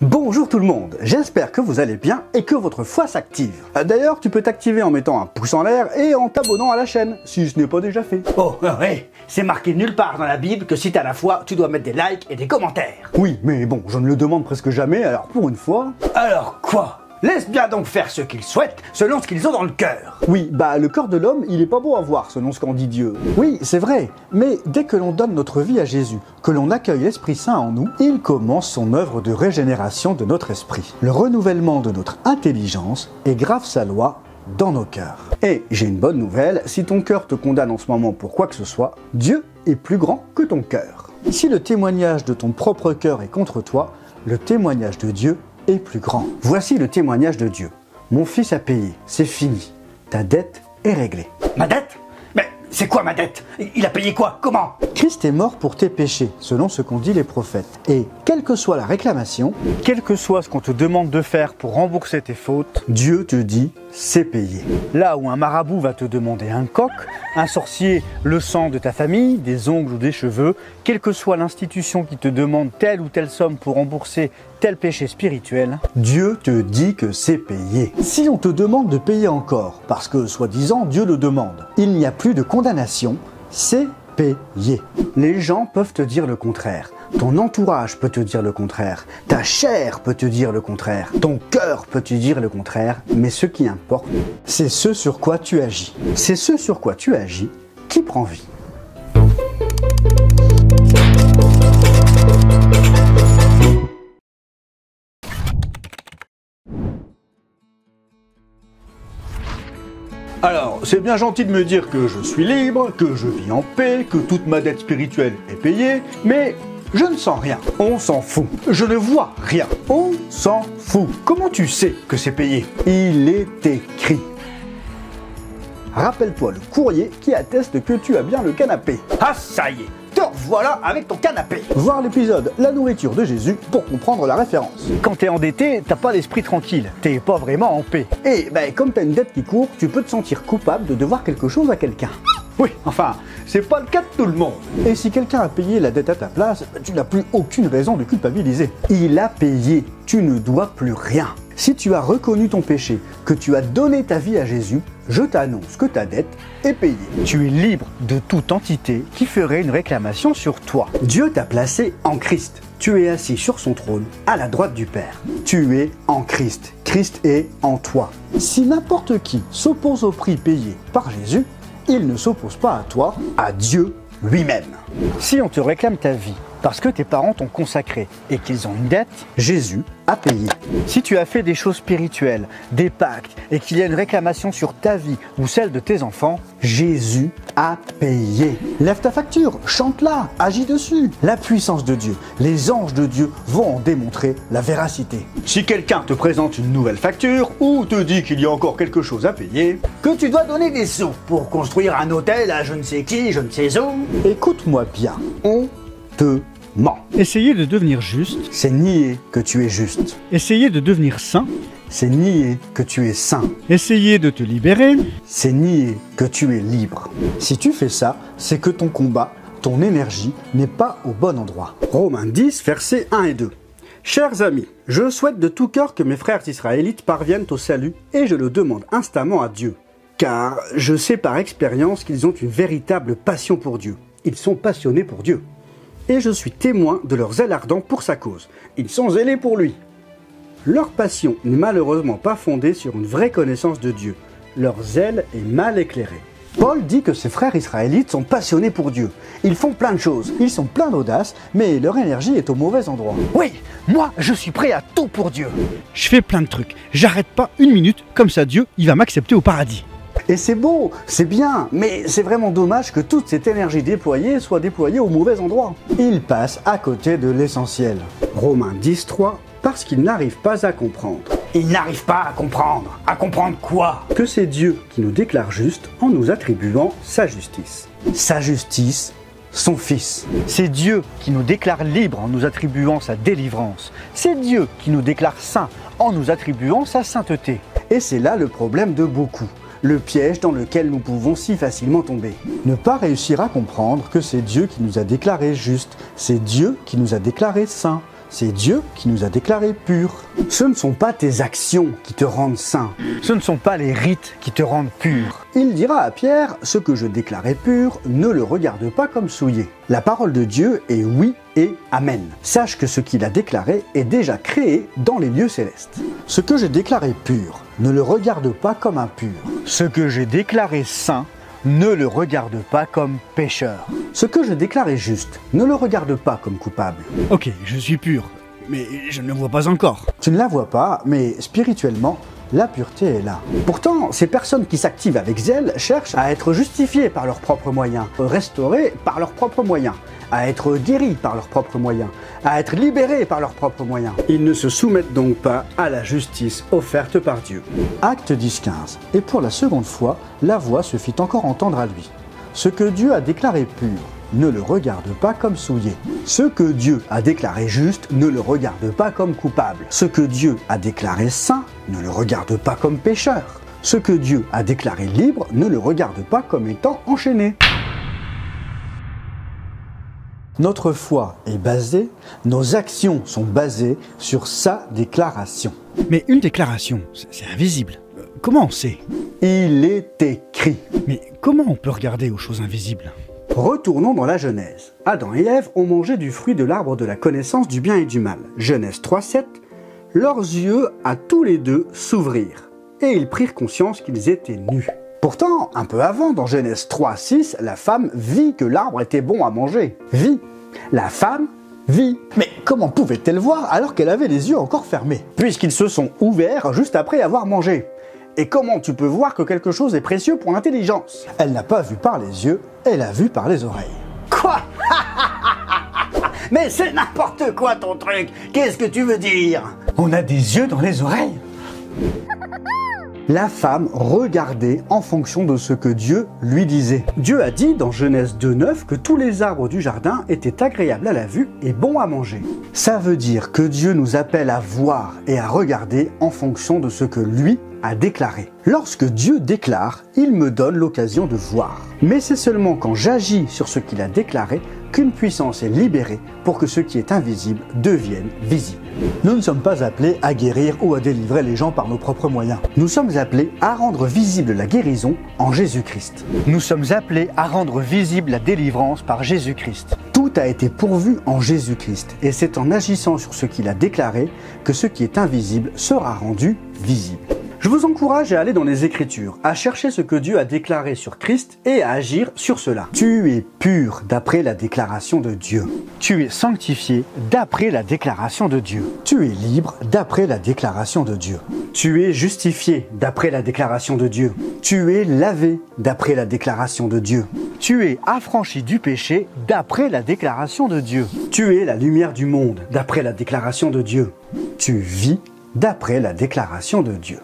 Bonjour tout le monde, j'espère que vous allez bien et que votre foi s'active. D'ailleurs, tu peux t'activer en mettant un pouce en l'air et en t'abonnant à la chaîne, si ce n'est pas déjà fait. Oh, ouais, c'est marqué nulle part dans la Bible que si t'as la foi, tu dois mettre des likes et des commentaires. Oui, mais bon, je ne le demande presque jamais, alors pour une fois... Alors quoi? Laisse bien donc faire ce qu'ils souhaitent, selon ce qu'ils ont dans le cœur. Oui, le cœur de l'homme, il est pas beau à voir, selon ce qu'en dit Dieu. Oui, c'est vrai, mais dès que l'on donne notre vie à Jésus, que l'on accueille l'Esprit Saint en nous, il commence son œuvre de régénération de notre esprit. Le renouvellement de notre intelligence et grave sa loi dans nos cœurs. Et j'ai une bonne nouvelle, si ton cœur te condamne en ce moment pour quoi que ce soit, Dieu est plus grand que ton cœur. Si le témoignage de ton propre cœur est contre toi, le témoignage de Dieu est plus grand. Voici le témoignage de Dieu. Mon fils a payé, c'est fini. Ta dette est réglée. Ma dette? Mais c'est quoi ma dette? Il a payé quoi? Comment? Christ est mort pour tes péchés, selon ce qu'ont dit les prophètes. Et quelle que soit la réclamation, quel que soit ce qu'on te demande de faire pour rembourser tes fautes, Dieu te dit c'est payé. Là où un marabout va te demander un coq, un sorcier le sang de ta famille, des ongles ou des cheveux, quelle que soit l'institution qui te demande telle ou telle somme pour rembourser tel péché spirituel, Dieu te dit que c'est payé. Si on te demande de payer encore, parce que soi-disant Dieu le demande, il n'y a plus de condamnation, c'est payé. Les gens peuvent te dire le contraire. Ton entourage peut te dire le contraire. Ta chair peut te dire le contraire. Ton cœur peut te dire le contraire. Mais ce qui importe, c'est ce sur quoi tu agis. C'est ce sur quoi tu agis qui prend vie. Alors, c'est bien gentil de me dire que je suis libre, que je vis en paix, que toute ma dette spirituelle est payée, mais je ne sens rien. On s'en fout. Je ne vois rien. On s'en fout. Comment tu sais que c'est payé? Il est écrit. Rappelle-toi le courrier qui atteste que tu as bien le canapé. Ah, ça y est, te revoilà avec ton canapé. Voir l'épisode La nourriture de Jésus pour comprendre la référence. Quand t'es endetté, t'as pas l'esprit tranquille, t'es pas vraiment en paix. Et comme t'as une dette qui court, tu peux te sentir coupable de devoir quelque chose à quelqu'un. Oui, enfin, c'est pas le cas de tout le monde. Et si quelqu'un a payé la dette à ta place, tu n'as plus aucune raison de culpabiliser. Il a payé, tu ne dois plus rien. Si tu as reconnu ton péché, que tu as donné ta vie à Jésus, je t'annonce que ta dette est payée. Tu es libre de toute entité qui ferait une réclamation sur toi. Dieu t'a placé en Christ. Tu es assis sur son trône, à la droite du Père. Tu es en Christ. Christ est en toi. Si n'importe qui s'oppose au prix payé par Jésus, il ne s'oppose pas à toi, à Dieu lui-même. Si on te réclame ta vie parce que tes parents t'ont consacré et qu'ils ont une dette, Jésus a payé. Si tu as fait des choses spirituelles, des pactes, et qu'il y a une réclamation sur ta vie ou celle de tes enfants, Jésus a payé. Lève ta facture, chante-la, agis dessus. La puissance de Dieu, les anges de Dieu vont en démontrer la véracité. Si quelqu'un te présente une nouvelle facture ou te dit qu'il y a encore quelque chose à payer, que tu dois donner des sous pour construire un hôtel à je ne sais qui, je ne sais où, écoute-moi bien, on te ment. Essayer de devenir juste, c'est nier que tu es juste. essayer de devenir saint, C'est nier que tu es saint. essayer de te libérer, C'est nier que tu es libre. Si tu fais ça, c'est que ton combat, ton énergie n'est pas au bon endroit. Romains 10, versets 1 et 2. Chers amis, je souhaite de tout cœur que mes frères israélites parviennent au salut et je le demande instamment à Dieu. Car je sais par expérience qu'ils ont une véritable passion pour Dieu. Ils sont passionnés pour Dieu. Et je suis témoin de leur zèle ardent pour sa cause. Ils sont zélés pour lui. Leur passion n'est malheureusement pas fondée sur une vraie connaissance de Dieu. Leur zèle est mal éclairé. Paul dit que ses frères israélites sont passionnés pour Dieu. Ils font plein de choses, ils sont pleins d'audace, mais leur énergie est au mauvais endroit. oui, moi je suis prêt à tout pour Dieu. je fais plein de trucs, j'arrête pas une minute, comme ça Dieu, il va m'accepter au paradis. Et c'est beau, c'est bien, mais c'est vraiment dommage que toute cette énergie déployée soit déployée au mauvais endroit. Ils passent à côté de l'essentiel. Romains 10, 3, parce qu'ils n'arrivent pas à comprendre. Ils n'arrivent pas à comprendre. À comprendre quoi? Que c'est Dieu qui nous déclare juste en nous attribuant sa justice. Sa justice, son Fils. C'est Dieu qui nous déclare libres en nous attribuant sa délivrance. C'est Dieu qui nous déclare saints en nous attribuant sa sainteté. Et c'est là le problème de beaucoup. Le piège dans lequel nous pouvons si facilement tomber. Ne pas réussir à comprendre que c'est Dieu qui nous a déclarés justes, c'est Dieu qui nous a déclarés saints, c'est Dieu qui nous a déclarés purs. Ce ne sont pas tes actions qui te rendent saint. Ce ne sont pas les rites qui te rendent pur. Il dira à Pierre, ce que je déclarais pur, ne le regarde pas comme souillé. La parole de Dieu est oui et amen. Sache que ce qu'il a déclaré est déjà créé dans les lieux célestes. Ce que j'ai déclaré pur, ne le regarde pas comme impur. Ce que j'ai déclaré saint, ne le regarde pas comme pécheur. Ce que j'ai déclaré juste, ne le regarde pas comme coupable. Ok, je suis pur, mais je ne le vois pas encore. Tu ne la vois pas, mais spirituellement, la pureté est là. Pourtant, ces personnes qui s'activent avec zèle cherchent à être justifiées par leurs propres moyens, restaurées par leurs propres moyens, à être guéries par leurs propres moyens, à être libérées par leurs propres moyens. Ils ne se soumettent donc pas à la justice offerte par Dieu. Acte 10-15. Et pour la seconde fois, la voix se fit encore entendre à lui. Ce que Dieu a déclaré pur, ne le regarde pas comme souillé. Ce que Dieu a déclaré juste, ne le regarde pas comme coupable. Ce que Dieu a déclaré saint, ne le regarde pas comme pécheur. Ce que Dieu a déclaré libre, ne le regarde pas comme étant enchaîné. Notre foi est basée, nos actions sont basées sur sa déclaration. Mais une déclaration, c'est invisible. Comment on sait? Il est écrit. Mais comment on peut regarder aux choses invisibles? Retournons dans la Genèse. Adam et Ève ont mangé du fruit de l'arbre de la connaissance du bien et du mal. Genèse 3:7. Leurs yeux à tous les deux s'ouvrirent, et ils prirent conscience qu'ils étaient nus. Pourtant, un peu avant, dans Genèse 3:6, la femme vit que l'arbre était bon à manger. Vit. La femme vit. Mais comment pouvait-elle voir alors qu'elle avait les yeux encore fermés? Puisqu'ils se sont ouverts juste après avoir mangé. Et comment tu peux voir que quelque chose est précieux pour l'intelligence? Elle n'a pas vu par les yeux, elle a vu par les oreilles. Quoi? Mais c'est n'importe quoi ton truc. Qu'est-ce que tu veux dire? On a des yeux dans les oreilles? La femme regardait en fonction de ce que Dieu lui disait. Dieu a dit dans Genèse 2:9 que tous les arbres du jardin étaient agréables à la vue et bons à manger. Ça veut dire que Dieu nous appelle à voir et à regarder en fonction de ce que lui a déclaré. Lorsque Dieu déclare, il me donne l'occasion de voir. Mais c'est seulement quand j'agis sur ce qu'il a déclaré qu'une puissance est libérée pour que ce qui est invisible devienne visible. Nous ne sommes pas appelés à guérir ou à délivrer les gens par nos propres moyens. Nous sommes appelés à rendre visible la guérison en Jésus-Christ. Nous sommes appelés à rendre visible la délivrance par Jésus-Christ. Tout a été pourvu en Jésus-Christ et c'est en agissant sur ce qu'il a déclaré que ce qui est invisible sera rendu visible. Je vous encourage à aller dans les Écritures, à chercher ce que Dieu a déclaré sur Christ et à agir sur cela. Tu es pur d'après la déclaration de Dieu. Tu es sanctifié d'après la déclaration de Dieu. Tu es libre d'après la déclaration de Dieu. Tu es justifié d'après la déclaration de Dieu. Tu es lavé d'après la déclaration de Dieu. Tu es affranchi du péché d'après la déclaration de Dieu. Tu es la lumière du monde d'après la déclaration de Dieu. Tu vis d'après la déclaration de Dieu.